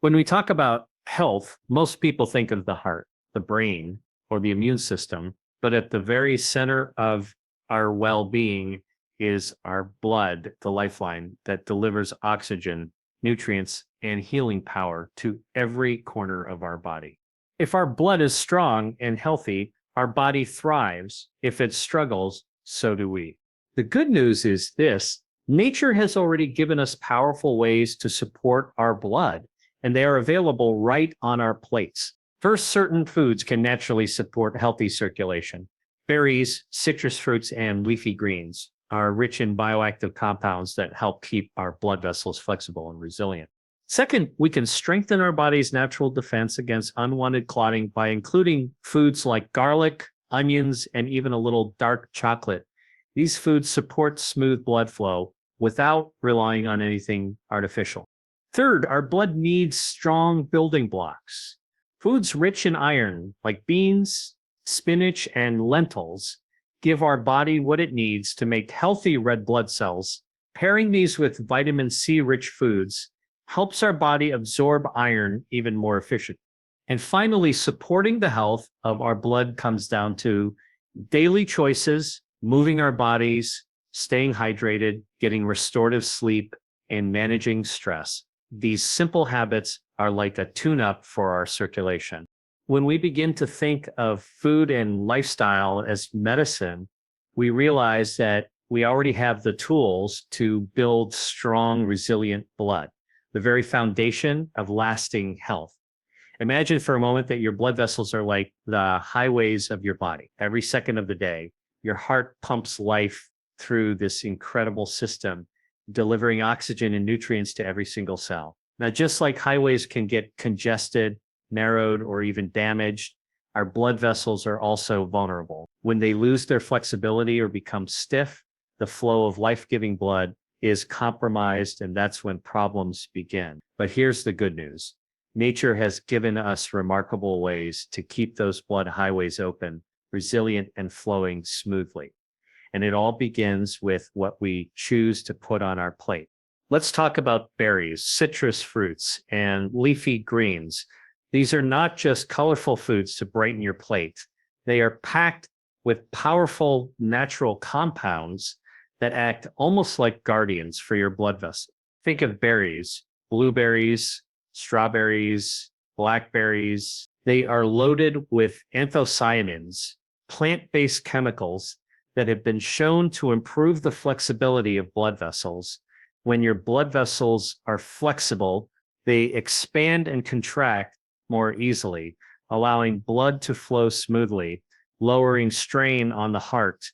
When we talk about health, most people think of the heart, the brain, or the immune system. But at the very center of our well being is our blood, the lifeline that delivers oxygen, nutrients, and healing power to every corner of our body. If our blood is strong and healthy, our body thrives. If it struggles, so do we. The good news is this: nature has already given us powerful ways to support our blood, and they are available right on our plates. First, certain foods can naturally support healthy circulation. Berries, citrus fruits, and leafy greens are rich in bioactive compounds that help keep our blood vessels flexible and resilient. Second, we can strengthen our body's natural defense against unwanted clotting by including foods like garlic, onions, and even a little dark chocolate. These foods support smooth blood flow without relying on anything artificial. Third, our blood needs strong building blocks. Foods rich in iron, like beans, spinach, and lentils, give our body what it needs to make healthy red blood cells. Pairing these with vitamin C rich foods helps our body absorb iron even more efficiently. And finally, supporting the health of our blood comes down to daily choices, moving our bodies, staying hydrated, getting restorative sleep, and managing stress. These simple habits are like a tune-up for our circulation. When we begin to think of food and lifestyle as medicine, we realize that we already have the tools to build strong, resilient blood, the very foundation of lasting health. Imagine for a moment that your blood vessels are like the highways of your body. Every second of the day, your heart pumps life through this incredible system, delivering oxygen and nutrients to every single cell. Now, just like highways can get congested, narrowed, or even damaged, our blood vessels are also vulnerable. When they lose their flexibility or become stiff, the flow of life-giving blood is compromised, and that's when problems begin. But here's the good news. Nature has given us remarkable ways to keep those blood highways open, resilient, and flowing smoothly. And it all begins with what we choose to put on our plate. Let's talk about berries, citrus fruits, and leafy greens. These are not just colorful foods to brighten your plate. They are packed with powerful natural compounds that act almost like guardians for your blood vessel. Think of berries, blueberries, strawberries, blackberries. They are loaded with anthocyanins, plant-based chemicals that have been shown to improve the flexibility of blood vessels. When your blood vessels are flexible, they expand and contract more easily, allowing blood to flow smoothly, lowering strain on the heart,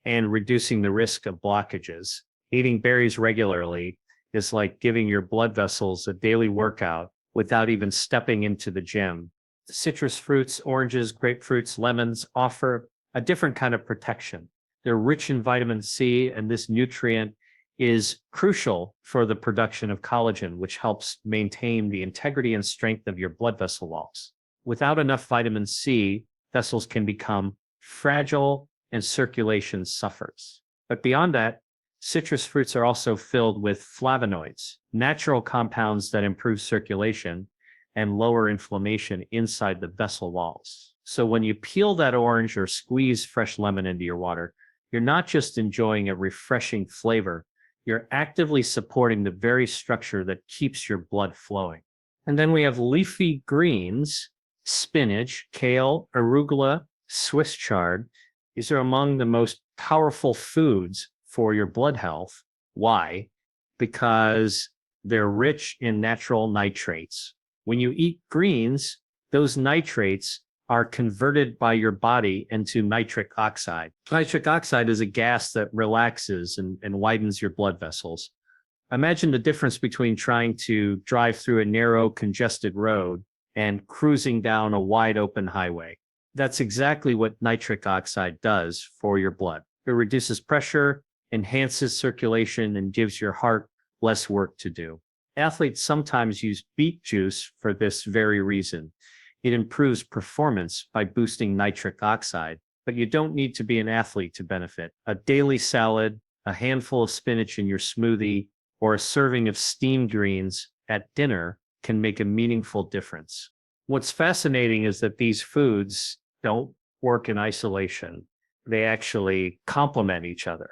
and reducing the risk of blockages. Eating berries regularly is like giving your blood vessels a daily workout without even stepping into the gym. Citrus fruits, oranges, grapefruits, lemons offer a different kind of protection. They're rich in vitamin C, and this nutrient is crucial for the production of collagen, which helps maintain the integrity and strength of your blood vessel walls. Without enough vitamin C, vessels can become fragile and circulation suffers. But beyond that, citrus fruits are also filled with flavonoids, natural compounds that improve circulation and lower inflammation inside the vessel walls. So when you peel that orange or squeeze fresh lemon into your water, you're not just enjoying a refreshing flavor, you're actively supporting the very structure that keeps your blood flowing. And then we have leafy greens, spinach, kale, arugula, Swiss chard. These are among the most powerful foods for your blood health. Why? Because they're rich in natural nitrates. When you eat greens, those nitrates are converted by your body into nitric oxide. Nitric oxide is a gas that relaxes and widens your blood vessels. Imagine the difference between trying to drive through a narrow, congested road and cruising down a wide open highway. That's exactly what nitric oxide does for your blood. It reduces pressure, enhances circulation, and gives your heart less work to do. Athletes sometimes use beet juice for this very reason. It improves performance by boosting nitric oxide, but you don't need to be an athlete to benefit. A daily salad, a handful of spinach in your smoothie, or a serving of steamed greens at dinner can make a meaningful difference. What's fascinating is that these foods don't work in isolation. They actually complement each other.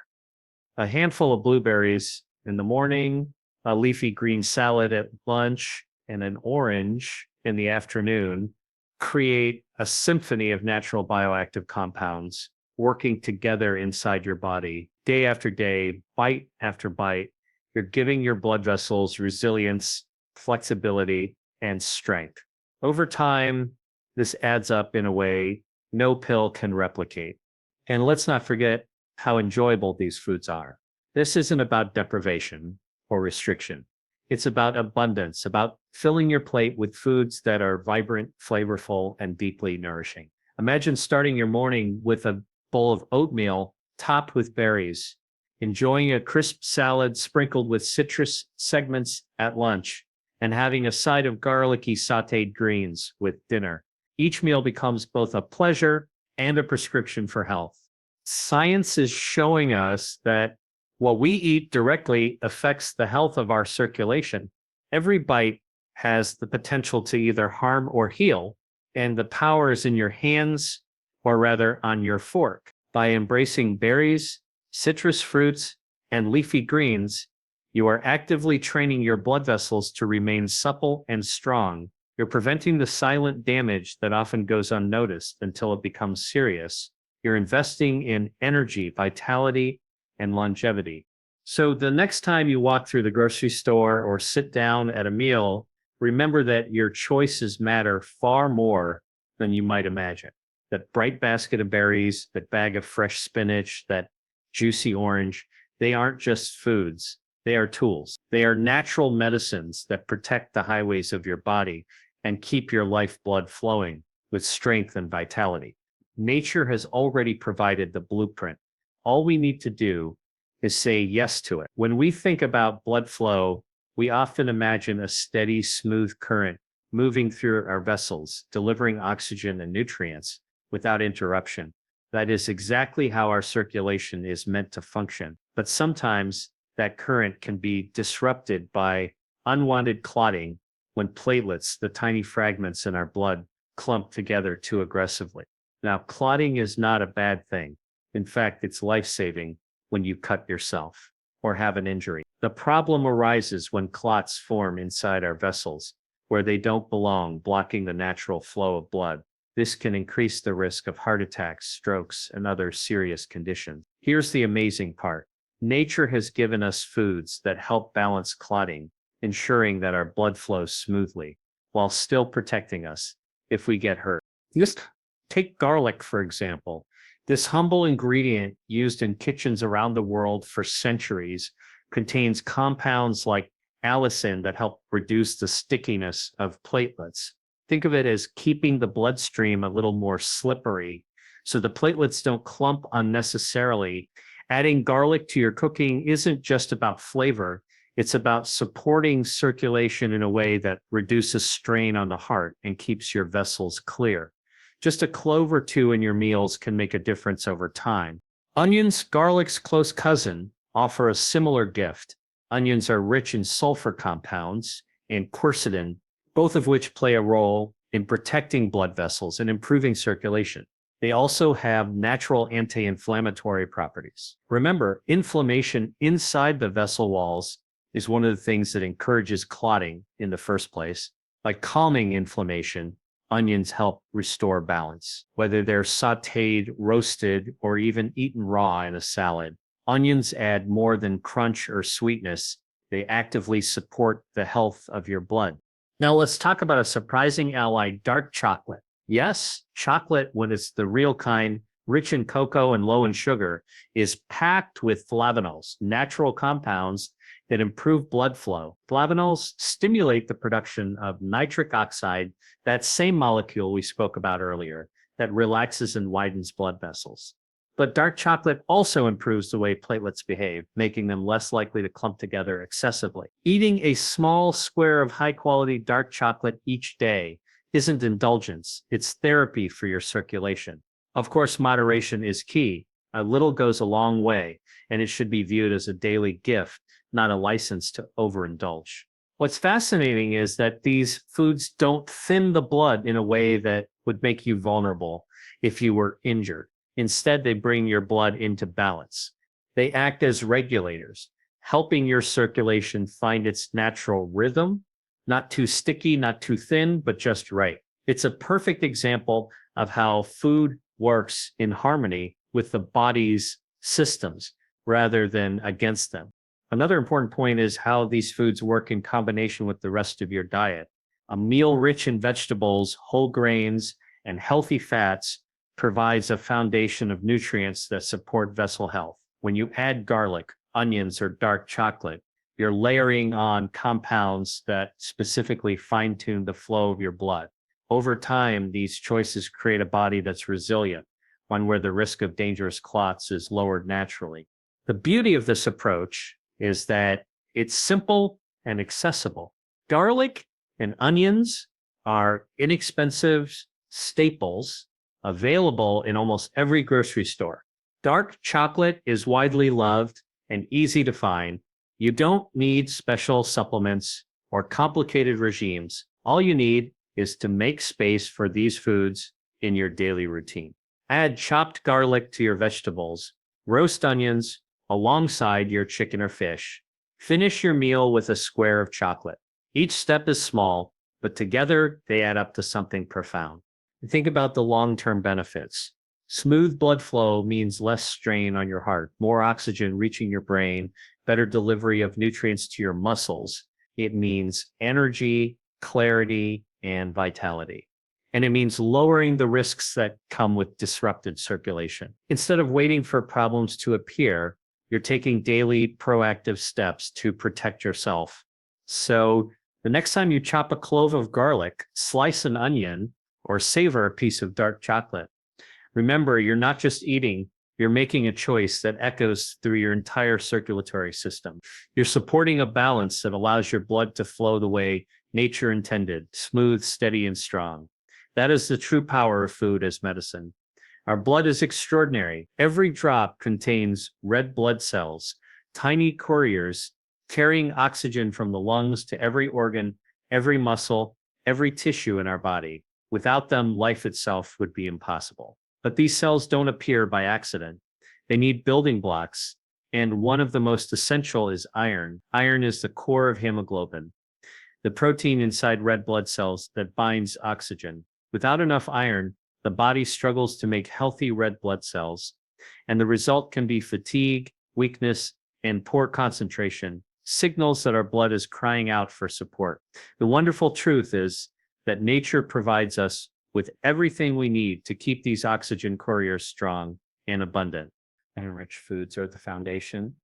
A handful of blueberries in the morning, a leafy green salad at lunch, and an orange in the afternoon create a symphony of natural bioactive compounds working together inside your body day after day, bite after bite. You're giving your blood vessels resilience, flexibility, and strength. Over time, this adds up in a way no pill can replicate. And let's not forget how enjoyable these foods are. This isn't about deprivation or restriction. It's about abundance, about filling your plate with foods that are vibrant, flavorful, and deeply nourishing. Imagine starting your morning with a bowl of oatmeal topped with berries, enjoying a crisp salad sprinkled with citrus segments at lunch, and having a side of garlicky sauteed greens with dinner. Each meal becomes both a pleasure and a prescription for health. Science is showing us that what we eat directly affects the health of our circulation. Every bite has the potential to either harm or heal, and the power is in your hands, or rather on your fork. By embracing berries, citrus fruits, and leafy greens, you are actively training your blood vessels to remain supple and strong. You're preventing the silent damage that often goes unnoticed until it becomes serious. You're investing in energy, vitality, and longevity. So the next time you walk through the grocery store or sit down at a meal, remember that your choices matter far more than you might imagine. That bright basket of berries, that bag of fresh spinach, that juicy orange, they aren't just foods. They are tools. They are natural medicines that protect the highways of your body and keep your lifeblood flowing with strength and vitality. Nature has already provided the blueprint. All we need to do is say yes to it. When we think about blood flow, we often imagine a steady, smooth current moving through our vessels, delivering oxygen and nutrients without interruption. That is exactly how our circulation is meant to function. But sometimes that current can be disrupted by unwanted clotting when platelets, the tiny fragments in our blood, clump together too aggressively. Now, clotting is not a bad thing. In fact, it's life-saving when you cut yourself or have an injury. The problem arises when clots form inside our vessels where they don't belong, blocking the natural flow of blood. This can increase the risk of heart attacks, strokes, and other serious conditions. Here's the amazing part. Nature has given us foods that help balance clotting, ensuring that our blood flows smoothly while still protecting us if we get hurt. Just take garlic, for example. This humble ingredient used in kitchens around the world for centuries contains compounds like allicin that help reduce the stickiness of platelets. Think of it as keeping the bloodstream a little more slippery so the platelets don't clump unnecessarily. Adding garlic to your cooking isn't just about flavor, it's about supporting circulation in a way that reduces strain on the heart and keeps your vessels clear. Just a clove or two in your meals can make a difference over time. Onions, garlic's close cousin, offer a similar gift. Onions are rich in sulfur compounds and quercetin, both of which play a role in protecting blood vessels and improving circulation. They also have natural anti-inflammatory properties. Remember, inflammation inside the vessel walls is one of the things that encourages clotting in the first place. By calming inflammation, onions help restore balance. Whether they're sauteed, roasted, or even eaten raw in a salad, onions add more than crunch or sweetness. They actively support the health of your blood. Now let's talk about a surprising ally, dark chocolate. Yes, chocolate, when it's the real kind, rich in cocoa and low in sugar, is packed with flavonols, natural compounds that improve blood flow. Flavonols stimulate the production of nitric oxide, that same molecule we spoke about earlier, that relaxes and widens blood vessels. But dark chocolate also improves the way platelets behave, making them less likely to clump together excessively. Eating a small square of high-quality dark chocolate each day isn't indulgence, it's therapy for your circulation. Of course, moderation is key. A little goes a long way, and it should be viewed as a daily gift, not a license to overindulge. What's fascinating is that these foods don't thin the blood in a way that would make you vulnerable if you were injured. Instead, they bring your blood into balance. They act as regulators, helping your circulation find its natural rhythm, not too sticky, not too thin, but just right. It's a perfect example of how food works in harmony with the body's systems rather than against them. Another important point is how these foods work in combination with the rest of your diet. A meal rich in vegetables, whole grains, and healthy fats provides a foundation of nutrients that support vessel health. When you add garlic, onions, or dark chocolate, you're layering on compounds that specifically fine tune the flow of your blood. Over time, these choices create a body that's resilient, one where the risk of dangerous clots is lowered naturally. The beauty of this approach is that it's simple and accessible. Garlic and onions are inexpensive staples available in almost every grocery store. Dark chocolate is widely loved and easy to find. You don't need special supplements or complicated regimes. All you need is to make space for these foods in your daily routine. Add chopped garlic to your vegetables, roast onions alongside your chicken or fish. Finish your meal with a square of chocolate. Each step is small, but together they add up to something profound. Think about the long-term benefits. Smooth blood flow means less strain on your heart, more oxygen reaching your brain, better delivery of nutrients to your muscles. It means energy, clarity, and vitality. And it means lowering the risks that come with disrupted circulation. Instead of waiting for problems to appear, you're taking daily proactive steps to protect yourself. So the next time you chop a clove of garlic, slice an onion, or savor a piece of dark chocolate, remember, you're not just eating, you're making a choice that echoes through your entire circulatory system. You're supporting a balance that allows your blood to flow the way nature intended, smooth, steady, and strong. That is the true power of food as medicine. Our blood is extraordinary. Every drop contains red blood cells, tiny couriers carrying oxygen from the lungs to every organ, every muscle, every tissue in our body. Without them, life itself would be impossible. But these cells don't appear by accident. They need building blocks, and one of the most essential is iron. Iron is the core of hemoglobin, the protein inside red blood cells that binds oxygen. Without enough iron, the body struggles to make healthy red blood cells, and the result can be fatigue, weakness, and poor concentration, signals that our blood is crying out for support. The wonderful truth is that nature provides us with everything we need to keep these oxygen couriers strong and abundant. And rich foods are the foundation.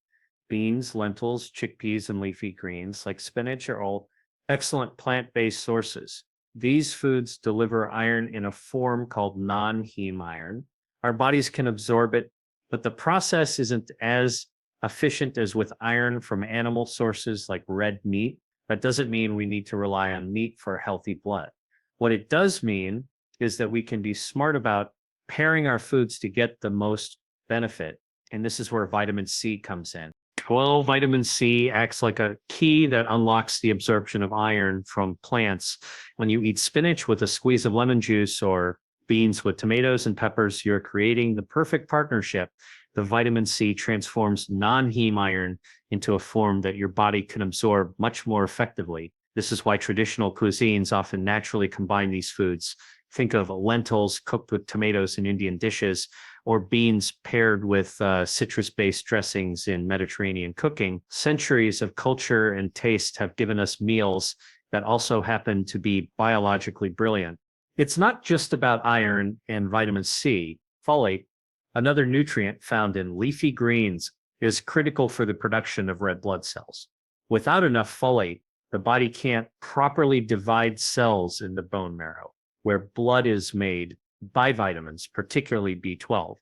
Beans, lentils, chickpeas, and leafy greens like spinach are all excellent plant-based sources. These foods deliver iron in a form called non-heme iron. Our bodies can absorb it, but the process isn't as efficient as with iron from animal sources like red meat. That doesn't mean we need to rely on meat for healthy blood. What it does mean is that we can be smart about pairing our foods to get the most benefit. And this is where vitamin C comes in. Well, vitamin C acts like a key that unlocks the absorption of iron from plants. When you eat spinach with a squeeze of lemon juice or beans with tomatoes and peppers, you're creating the perfect partnership. The vitamin C transforms non-heme iron into a form that your body can absorb much more effectively. This is why traditional cuisines often naturally combine these foods. Think of lentils cooked with tomatoes in Indian dishes, or beans paired with citrus-based dressings in Mediterranean cooking. Centuries of culture and taste have given us meals that also happen to be biologically brilliant. It's not just about iron and vitamin C. Folate, another nutrient found in leafy greens, is critical for the production of red blood cells. Without enough folate, the body can't properly divide cells in the bone marrow, where blood is made by vitamins, particularly B12,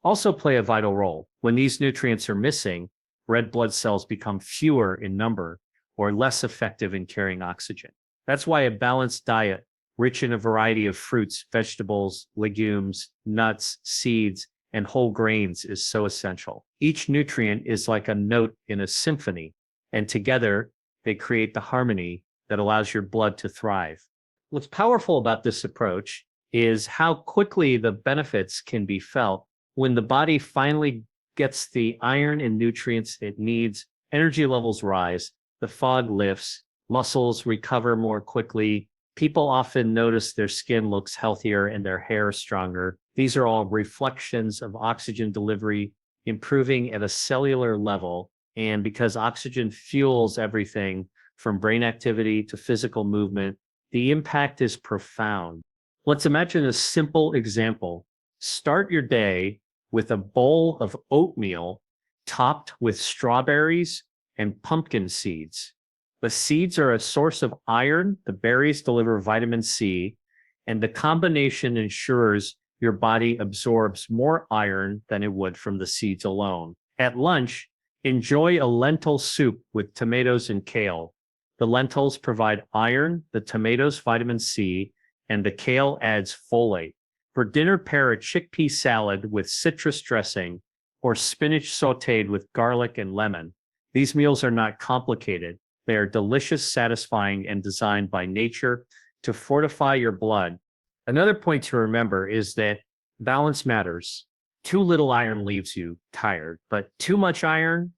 also play a vital role. When these nutrients are missing, red blood cells become fewer in number or less effective in carrying oxygen. That's why a balanced diet, rich in a variety of fruits, vegetables, legumes, nuts, seeds, and whole grains is so essential. Each nutrient is like a note in a symphony, and together They create the harmony that allows your blood to thrive. What's powerful about this approach is how quickly the benefits can be felt when the body finally gets the iron and nutrients it needs. Energy levels rise, the fog lifts, muscles recover more quickly. People often notice their skin looks healthier and their hair stronger. These are all reflections of oxygen delivery improving at a cellular level. And because oxygen fuels everything from brain activity to physical movement, the impact is profound. Let's imagine a simple example. Start your day with a bowl of oatmeal topped with strawberries and pumpkin seeds. The seeds are a source of iron, the berries deliver vitamin C, and the combination ensures your body absorbs more iron than it would from the seeds alone. At lunch, enjoy a lentil soup with tomatoes and kale. The lentils provide iron, the tomatoes vitamin C, and the kale adds folate. For dinner, pair a chickpea salad with citrus dressing or spinach sauteed with garlic and lemon. These meals are not complicated. They are delicious, satisfying, and designed by nature to fortify your blood. Another point to remember is that balance matters. Too little iron leaves you tired, but too much iron,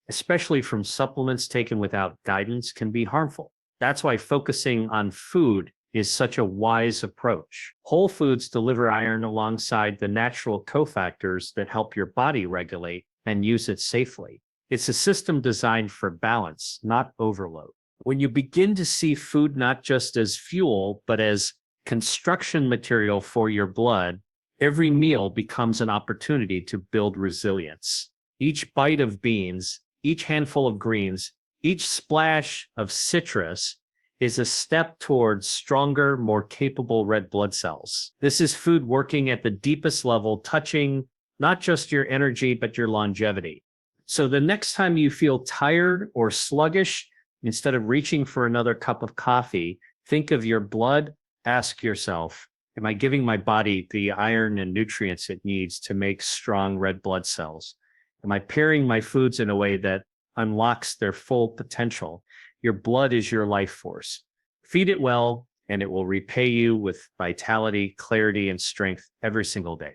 especially from supplements taken without guidance, can be harmful. That's why focusing on food is such a wise approach. Whole foods deliver iron alongside the natural cofactors that help your body regulate and use it safely. It's a system designed for balance, not overload. When you begin to see food not just as fuel, but as construction material for your blood, every meal becomes an opportunity to build resilience. Each bite of beans, each handful of greens, each splash of citrus is a step towards stronger, more capable red blood cells. This is food working at the deepest level, touching not just your energy, but your longevity. So the next time you feel tired or sluggish, instead of reaching for another cup of coffee, think of your blood. Ask yourself, am I giving my body the iron and nutrients it needs to make strong red blood cells? Am I pairing my foods in a way that unlocks their full potential? Your blood is your life force. Feed it well, and it will repay you with vitality, clarity, and strength every single day.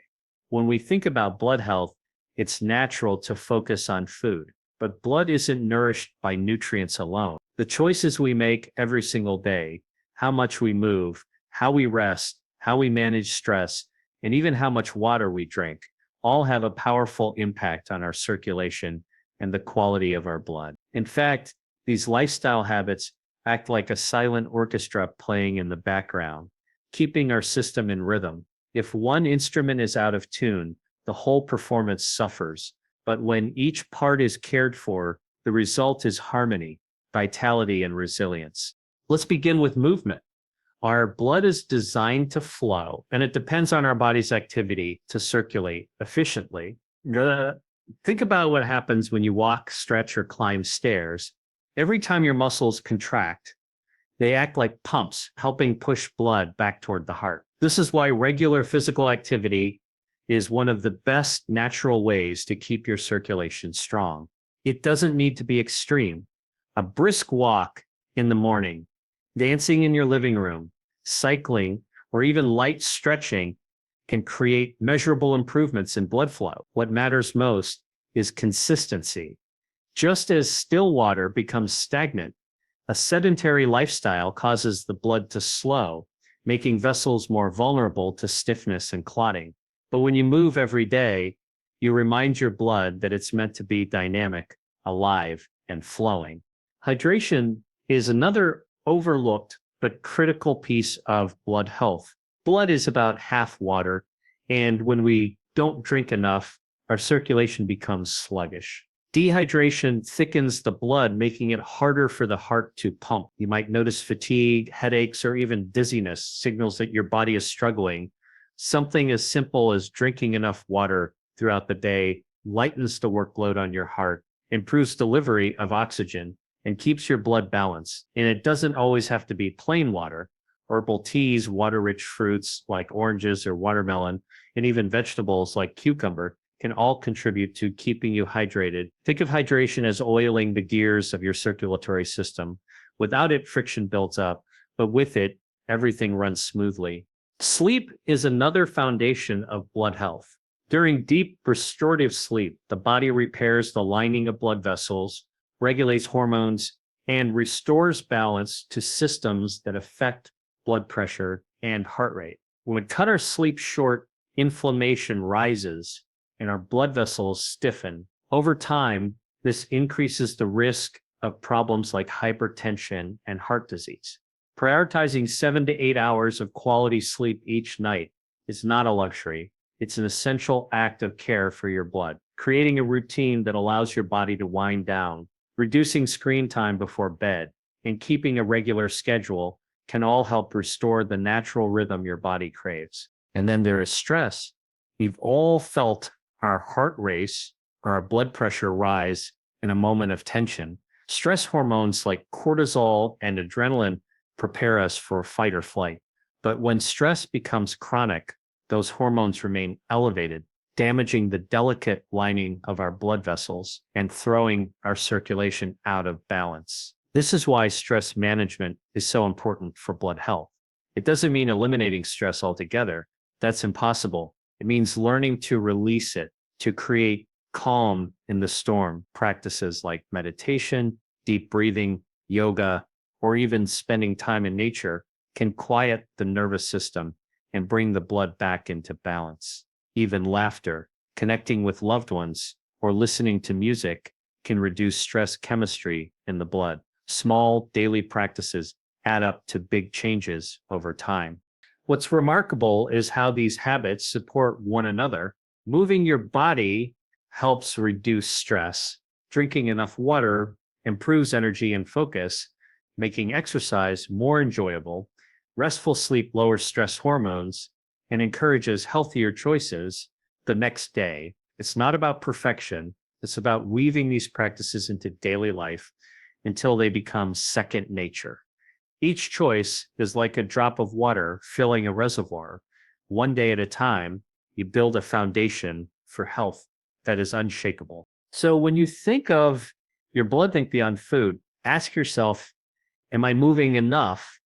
When we think about blood health, it's natural to focus on food, but blood isn't nourished by nutrients alone. The choices we make every single day, how much we move, how we rest, how we manage stress, and even how much water we drink, all have a powerful impact on our circulation and the quality of our blood. In fact, these lifestyle habits act like a silent orchestra playing in the background, keeping our system in rhythm. If one instrument is out of tune, the whole performance suffers. But when each part is cared for, the result is harmony, vitality, and resilience. Let's begin with movement. Our blood is designed to flow, and it depends on our body's activity to circulate efficiently. Think about what happens when you walk, stretch, or climb stairs. Every time your muscles contract, they act like pumps, helping push blood back toward the heart. This is why regular physical activity is one of the best natural ways to keep your circulation strong. It doesn't need to be extreme. A brisk walk in the morning, dancing in your living room, cycling, or even light stretching can create measurable improvements in blood flow. What matters most is consistency. Just as still water becomes stagnant, a sedentary lifestyle causes the blood to slow, making vessels more vulnerable to stiffness and clotting. But when you move every day, you remind your blood that it's meant to be dynamic, alive, and flowing. Hydration is another overlooked but critical piece of blood health. Blood is about half water, and when we don't drink enough, our circulation becomes sluggish. Dehydration thickens the blood, making it harder for the heart to pump. You might notice fatigue, headaches, or even dizziness, signals that your body is struggling. Something as simple as drinking enough water throughout the day lightens the workload on your heart, improves delivery of oxygen, and keeps your blood balanced. And it doesn't always have to be plain water. Herbal teas, water-rich fruits like oranges or watermelon, and even vegetables like cucumber can all contribute to keeping you hydrated. Think of hydration as oiling the gears of your circulatory system. Without it, friction builds up, but with it, everything runs smoothly. Sleep is another foundation of blood health. During deep restorative sleep, the body repairs the lining of blood vessels, regulates hormones, and restores balance to systems that affect blood pressure and heart rate. When we cut our sleep short, inflammation rises and our blood vessels stiffen. Over time, this increases the risk of problems like hypertension and heart disease. Prioritizing 7 to 8 hours of quality sleep each night is not a luxury. It's an essential act of care for your blood. Creating a routine that allows your body to wind down, reducing screen time before bed, and keeping a regular schedule can all help restore the natural rhythm your body craves. And then there is stress. We've all felt our heart race or our blood pressure rise in a moment of tension. Stress hormones like cortisol and adrenaline prepare us for fight or flight. But when stress becomes chronic, those hormones remain elevated, damaging the delicate lining of our blood vessels and throwing our circulation out of balance. This is why stress management is so important for blood health. It doesn't mean eliminating stress altogether. That's impossible. It means learning to release it, to create calm in the storm. Practices like meditation, deep breathing, yoga, or even spending time in nature can quiet the nervous system and bring the blood back into balance. Even laughter, connecting with loved ones, or listening to music can reduce stress chemistry in the blood. Small daily practices add up to big changes over time. What's remarkable is how these habits support one another. Moving your body helps reduce stress. Drinking enough water improves energy and focus, making exercise more enjoyable. Restful sleep lowers stress hormones and encourages healthier choices the next day. It's not about perfection. It's about weaving these practices into daily life until they become second nature. Each choice is like a drop of water filling a reservoir. One day at a time, you build a foundation for health that is unshakable. So when you think of your blood think beyond food, ask yourself, am I moving enough?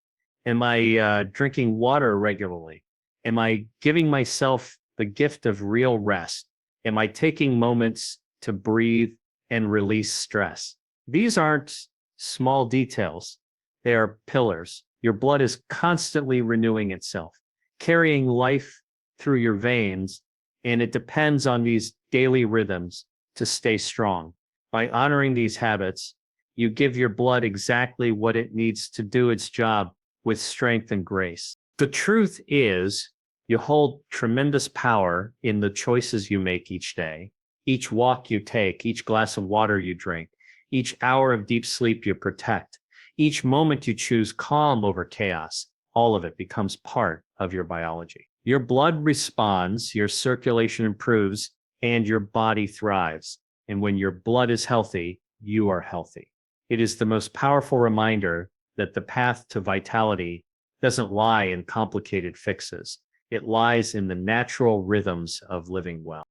Am I drinking water regularly? Am I giving myself the gift of real rest? Am I taking moments to breathe and release stress? These aren't small details. They are pillars. Your blood is constantly renewing itself, carrying life through your veins, and it depends on these daily rhythms to stay strong. By honoring these habits, you give your blood exactly what it needs to do its job with strength and grace. The truth is, you hold tremendous power in the choices you make each day, each walk you take, each glass of water you drink, each hour of deep sleep you protect, each moment you choose calm over chaos. All of it becomes part of your biology. Your blood responds, your circulation improves, and your body thrives. And when your blood is healthy, you are healthy. It is the most powerful reminder that the path to vitality doesn't lie in complicated fixes. It lies in the natural rhythms of living well.